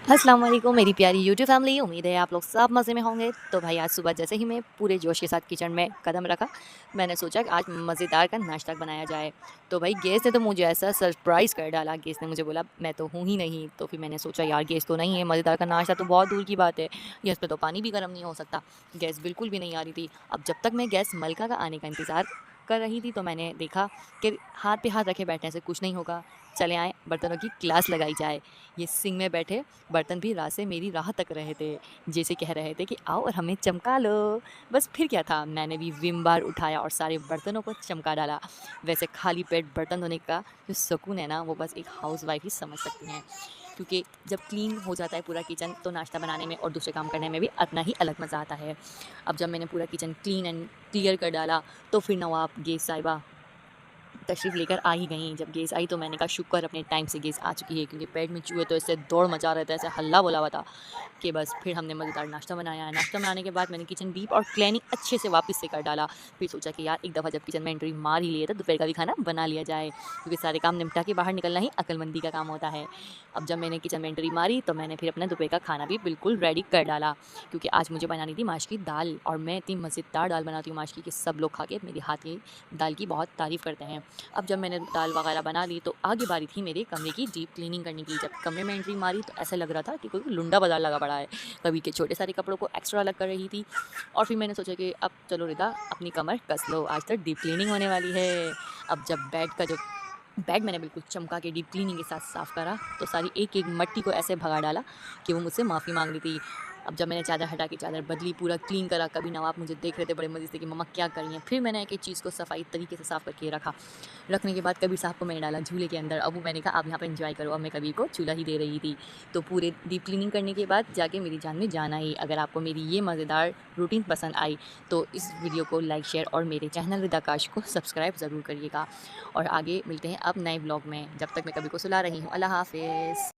अस्सलाम वालेकुम मेरी प्यारी यूट्यूब फैमिली। उम्मीद है आप लोग सब मज़े में होंगे। तो भाई आज सुबह जैसे ही मैं पूरे जोश के साथ किचन में कदम रखा, मैंने सोचा कि आज मज़ेदार का नाश्ता बनाया जाए। तो भाई गेस्ट ने तो मुझे ऐसा सरप्राइज़ कर डाला। गेस्ट ने मुझे बोला मैं तो हूँ ही नहीं। तो फिर मैंने सोचा यार गेस्ट तो नहीं है, मज़ेदार का नाश्ता तो बहुत दूर की बात है, गैस पे तो पानी भी गर्म नहीं हो सकता। गैस बिल्कुल भी नहीं आ रही थी। अब जब तक मैं गैस मलका का आने का इंतज़ार कर रही थी तो मैंने देखा कि हाथ पे हाथ रखे बैठने से कुछ नहीं होगा। चले आए बर्तनों की क्लास लगाई जाए। ये सिंक में बैठे बर्तन भी रात से मेरी राह तक रहे थे, जैसे कह रहे थे कि आओ और हमें चमका लो। बस फिर क्या था, मैंने भी विम बार उठाया और सारे बर्तनों को चमका डाला। वैसे खाली पेट बर्तन धोने का जो सुकून है ना, वो बस एक हाउस वाइफ ही समझ सकती हैं। क्योंकि जब क्लीन हो जाता है पूरा किचन तो नाश्ता बनाने में और दूसरे काम करने में भी अपना ही अलग मज़ा आता है। अब जब मैंने पूरा किचन क्लीन एंड क्लियर कर डाला तो फिर नवाब गेस्ट साहिबा तशरीफ़ लेकर आ ही गईं। जब गेस आई तो मैंने कहा शुक्र अपने टाइम से गेस आ चुकी है, क्योंकि पेट में चूहे तो ऐसे दौड़ मचा रहे थे, ऐसे हल्ला बोला हुआ था कि बस। फिर हमने मज़ेदार नाश्ता बनाया। नाश्ता बनाने के बाद मैंने किचन डीप और क्लीनिंग अच्छे से वापस से कर डाला। फिर सोचा कि यार एक दफ़ा जब किचन में एंट्री मार ही लिए तो दोपहर का भी खाना बना लिया जाए, क्योंकि सारे काम निपटा के बाहर निकलना ही अक्लमंदी का काम होता है। अब जब मैंने किचन में एंट्री मारी तो मैंने फिर अपना दोपहर का खाना भी बिल्कुल रेडी कर डाला, क्योंकि आज मुझे बनानी थी माश की दाल। और मैं इतनी मज़ेदार दाल बनाती हूँ माश की कि सब लोग खा के मेरे हाथ की दाल की बहुत तारीफ़ करते हैं। अब जब मैंने दाल वगैरह बना ली तो आगे बारी थी मेरे कमरे की डीप क्लीनिंग करने की। जब कमरे में एंट्री मारी तो ऐसा लग रहा था कि कोई लुंडा बाजार लगा पड़ा है। कभी के छोटे सारे कपड़ों को एक्स्ट्रा अलग कर रही थी। और फिर मैंने सोचा कि अब चलो रिदा अपनी कमर कस लो, आज तक डीप क्लीनिंग होने वाली है। अब जब बेड मैंने बिल्कुल चमका के डीप क्लीनिंग के साथ साफ़ करा तो सारी एक एक मट्टी को ऐसे भगा डाला कि वो मुझसे माफ़ी मांग रही थी। अब जब मैंने चादर हटा के चादर बदली, पूरा क्लीन करा, कभी नवाब मुझे देख रहे थे बड़े मज़े से कि मम्मा क्या कर रही हैं। फिर मैंने एक एक चीज़ को सफाई तरीके से साफ़ करके रखा। रखने के बाद कबीर साहब को मैंने डाला झूले के अंदर। अब वो मैंने कहा आप यहाँ पे एंजॉय करो। अब मैं कबीर को झूला ही दे रही थी। तो पूरे डीप क्लीनिंग करने के बाद जाके मेरी जान में जान आई। अगर आपको मेरी ये मज़ेदार रूटीन पसंद आई तो इस वीडियो को लाइक शेयर और मेरे चैनल रिदाकाश को सब्सक्राइब ज़रूर करिएगा। और आगे मिलते हैं अब नए ब्लॉग में। जब तक मैं कभी को सुला रही हूँ, अल्लाह हाफ़िज़।